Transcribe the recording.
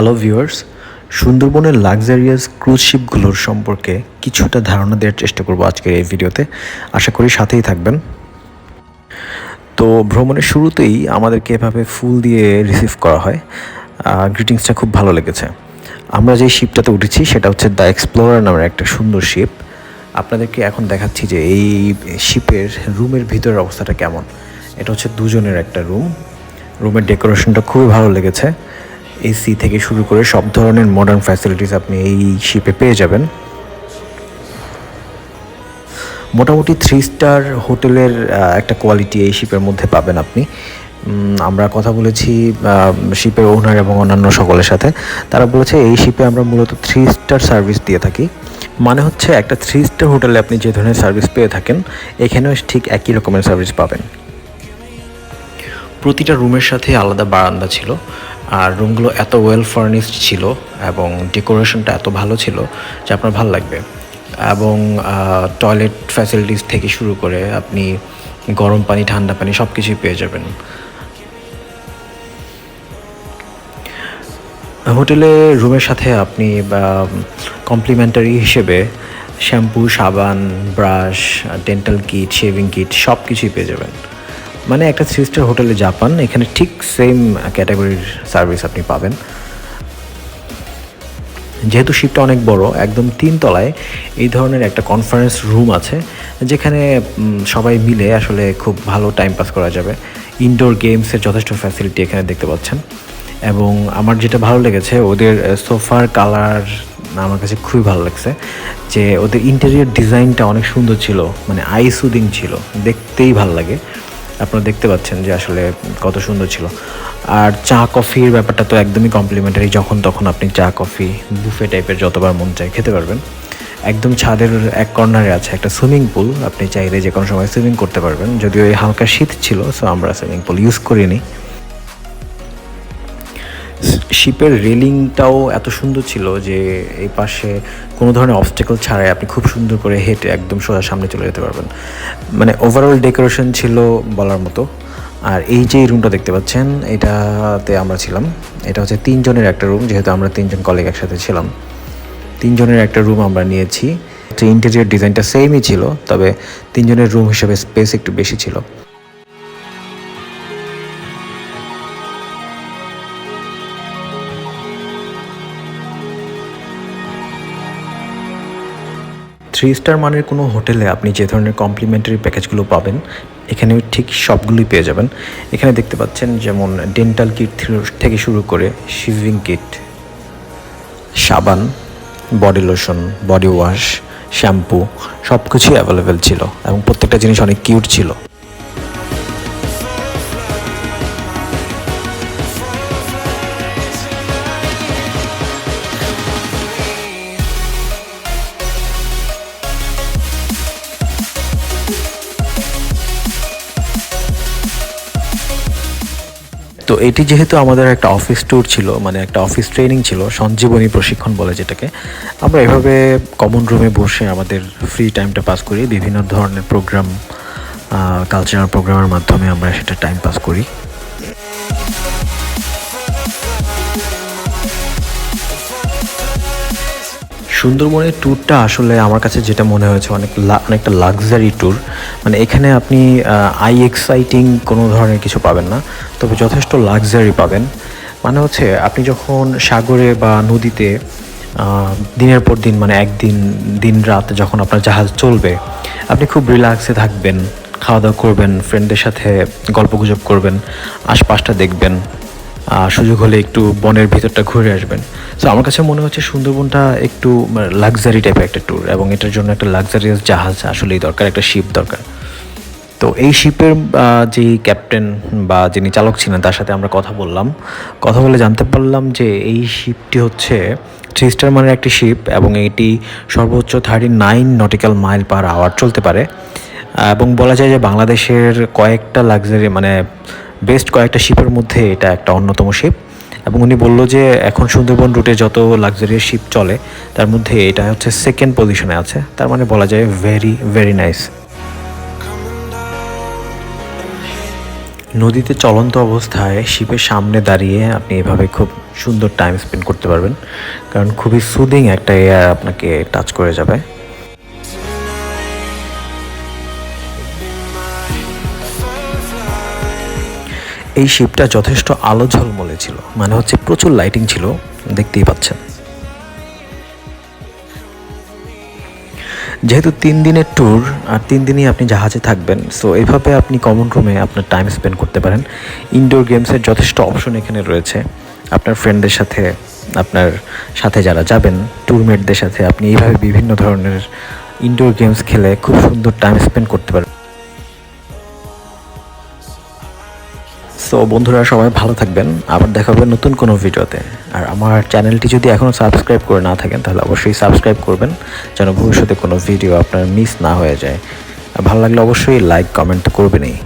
Hello viewers, সুন্দরবনের luxurious cruise শিপগুলোর সম্পর্কে কিছুটা ধারণা দেওয়ার চেষ্টা করব আজকের এই ভিডিওতে। আশা করি সাথেই থাকবেন। তো ভ্রমণের শুরুতেই আমাদেরকে এভাবে ফুল দিয়ে রিসিভ করা হয়। গ্রিটিংসটা খুব ভালো লেগেছে। আমরা যে শিপটাতে উঠেছি সেটা হচ্ছে দ্য এক্সপ্লোরার নামের একটা সুন্দর শিপ। আপনাদেরকে এখন দেখাচ্ছি যে এই শিপের রুমের ভিতরের অবস্থাটা কেমন। এটা হচ্ছে দুজনের একটা রুম। রুমের ডেকোরেশনটা খুবই ভালো লেগেছে। এসি থেকে শুরু করে সব ধরনের মডার্ন ফ্যাসিলিটিস আপনি এই শিপে পেয়ে যাবেন। মোটামুটি 3 স্টার হোটেলের একটা কোয়ালিটি এই শিপের মধ্যে পাবেন আপনি। আমরা কথা বলেছি শিপের ওনার এবং অন্যান্য সকলের সাথে। তারা বলেছে এই শিপে আমরা মূলত 3 স্টার সার্ভিস দিয়ে থাকি। মানে হচ্ছে একটা 3 স্টার হোটেলে আপনি যে ধরনের সার্ভিস পেয়ে থাকেন এখানেও ঠিক একই রকমের সার্ভিস পাবেন। প্রতিটা রুমের সাথে আলাদা বারান্দা ছিল, আর রুমগুলো এত ওয়েল ফার্নিশড ছিল এবং ডেকোরেশনটা এত ভালো ছিল যে আপনার ভালো লাগবে। এবং টয়লেট ফ্যাসিলিটিস থেকে শুরু করে আপনি গরম পানি, ঠান্ডা পানি সব কিছুই পেয়ে যাবেন। হোটেলে রুমের সাথে আপনি কমপ্লিমেন্টারি হিসেবে শ্যাম্পু, সাবান, brush, dental kit, shaving kit সব কিছুই পেয়ে যাবেন। মানে একটা 3 স্টার হোটেলে যা পান এখানে ঠিক সেম ক্যাটাগরির সার্ভিস আপনি পাবেন। যেহেতু শিপটা অনেক বড়, একদম 3 তলায় এই ধরনের একটা কনফারেন্স রুম আছে, যেখানে সবাই মিলে আসলে খুব ভালো টাইম পাস করা যাবে। ইনডোর গেমসের যথেষ্ট ফ্যাসিলিটি এখানে দেখতে পাচ্ছেন। এবং আমার যেটা ভালো লেগেছে, ওদের সোফার কালার আমার কাছে খুবই ভালো লাগছে। যে ওদের ইন্টেরিয়র ডিজাইনটা অনেক সুন্দর ছিল, মানে আই সুদিং ছিল, দেখতেই ভালো লাগে। আপনারা দেখতে পাচ্ছেন যে আসলে কত সুন্দর ছিল। আর চা কফির ব্যাপারটা তো একদমই কমপ্লিমেন্টারি, যখন তখন আপনি চা কফি বুফে টাইপের যতবার মন চায় খেতে পারবেন। একদম ছাদের এক কর্নারে আছে একটা সুইমিং পুল, আপনি চাইলে যে কোনো সময় সুইমিং করতে পারবেন। যদিও এই হালকা শীত ছিল, সো আমরা সুইমিং পুল ইউজ করিনি। শিপের রেলিংটাও এত সুন্দর ছিল যে এই পাশে কোনো ধরনের অবস্টেকল ছাড়াই আপনি খুব সুন্দর করে হেঁটে একদম সোজা সামনে চলে যেতে পারবেন। মানে ওভারঅল ডেকোরেশন ছিল বলার মতো। আর এই যে রুমটা দেখতে পাচ্ছেন, এটাতে আমরা ছিলাম। এটা হচ্ছে 3 জনের একটা রুম, যেহেতু আমরা 3 জন কলিগ একসাথে ছিলাম। 3 জনের একটা রুম আমরা নিয়েছি। ইন্টেরিয়র ডিজাইনটা সেমই ছিল, তবে 3 জনের রুম হিসেবে স্পেস একটু বেশি ছিল। থ্রি স্টার মানের কোনো হোটেলে আপনি যে ধরনের কমপ্লিমেন্টারি প্যাকেজগুলো পাবেন এখানে ঠিক সবগুলোই পেয়ে যাবেন। এখানে দেখতে পাচ্ছেন যেমন ডেন্টাল কিট থেকে শুরু করে শেভিং কিট, সাবান, body lotion, body wash, shampoo সব কিছুই অ্যাভেলেবেল ছিল এবং প্রত্যেকটা জিনিস অনেক কিউট ছিল। তো এটি যেহেতু আমাদের একটা অফিস ট্যুর ছিল, মানে একটা অফিস ট্রেনিং ছিল, সঞ্জীবনী প্রশিক্ষণ বলে যেটাকে, আমরা এভাবে কমন রুমে বসে আমাদের ফ্রি টাইমটা পাস করি। বিভিন্ন ধরনের প্রোগ্রাম, কালচারাল প্রোগ্রামের মাধ্যমে আমরা সেটা টাইম পাস করি। সুন্দরবনের ট্যুরটা আসলে আমার কাছে যেটা মনে হয়েছে অনেকটা লাক্সারি ট্যুর। মানে এখানে আপনি আই এক্সাইটিং কোনো ধরনের কিছু পাবেন না, তবে যথেষ্ট লাক্সারি পাবেন। মানে হচ্ছে আপনি যখন সাগরে বা নদীতে দিনের পর দিন, মানে একদিন দিন রাত যখন আপনার জাহাজ চলবে, আপনি খুব রিল্যাক্সে থাকবেন, খাওয়া দাওয়া করবেন, ফ্রেন্ডদের সাথে গল্পগুজব করবেন, আশপাশটা দেখবেন, সুযোগ হলে একটু বনের ভিতরটা ঘুরে আসবেন। সো আমার কাছে মনে হচ্ছে সুন্দরবনটা একটু লাক্সারি টাইপের একটা ট্যুর, এবং এটার জন্য একটা লাক্সারিয়াস জাহাজ আসলেই দরকার, একটা শিপ দরকার। তো এই শিপের যেই ক্যাপ্টেন বা যিনি চালক ছিলেন তার সাথে আমরা কথা বললাম। কথা বলে জানতে পারলাম যে এই শিপটি হচ্ছে 3 স্টার মানের একটি শিপ, এবং এটি সর্বোচ্চ 39 নটিক্যাল মাইল পার আওয়ার চলতে পারে। এবং বলা যায় যে বাংলাদেশের কয়েকটা লাক্সারি, মানে বেস্ট কয়েকটা শিপের মধ্যে এটা একটা অন্যতম শিপ। এবং উনি বলল যে এখন সুন্দরবন রুটে যত লাক্সারিয়াস শিপ চলে তার মধ্যে এটা হচ্ছে সেকেন্ড পজিশনে আছে। তার মানে বলা যায় ভেরি ভেরি নাইস। নদীতে চলন্ত অবস্থায় শিপের সামনে দাঁড়িয়ে আপনি এভাবে খুব সুন্দর টাইম স্পেন্ড করতে পারবেন, কারণ খুবই সুদিং একটা এয়ার আপনাকে টাচ করে যাবে। এই শিপটা যথেষ্ট আলো ঝলমলে ছিল, মানে হচ্ছে প্রচুর লাইটিং ছিল, দেখতেই পাচ্ছেন। যেহেতু 3 দিনের ট্যুর আর 3 দিনই আপনি জাহাজে থাকবেন, সো এইভাবে আপনি কমন রুমে আপনার টাইম স্পেন্ড করতে পারেন। ইনডোর গেমসের যথেষ্ট অপশন এখানে রয়েছে। আপনার ফ্রেন্ডদের সাথে, আপনার সাথে যারা যাবেন ট্যুরমেটদের সাথে আপনি এইভাবে বিভিন্ন ধরনের ইনডোর গেমস খেলে খুব সুন্দর টাইম স্পেন্ড করতে পারেন। সো বন্ধুরা, সবাই ভালো থাকবেন, আবার দেখা হবে নতুন কোনো ভিডিওতে। আর আমার চ্যানেলটি যদি এখনও সাবস্ক্রাইব করে না থাকেন তাহলে অবশ্যই সাবস্ক্রাইব করবেন, যেন ভবিষ্যতে কোনো ভিডিও আপনার মিস না হয়ে যায়। আর ভালো লাগলে অবশ্যই লাইক কমেন্ট করবেনই।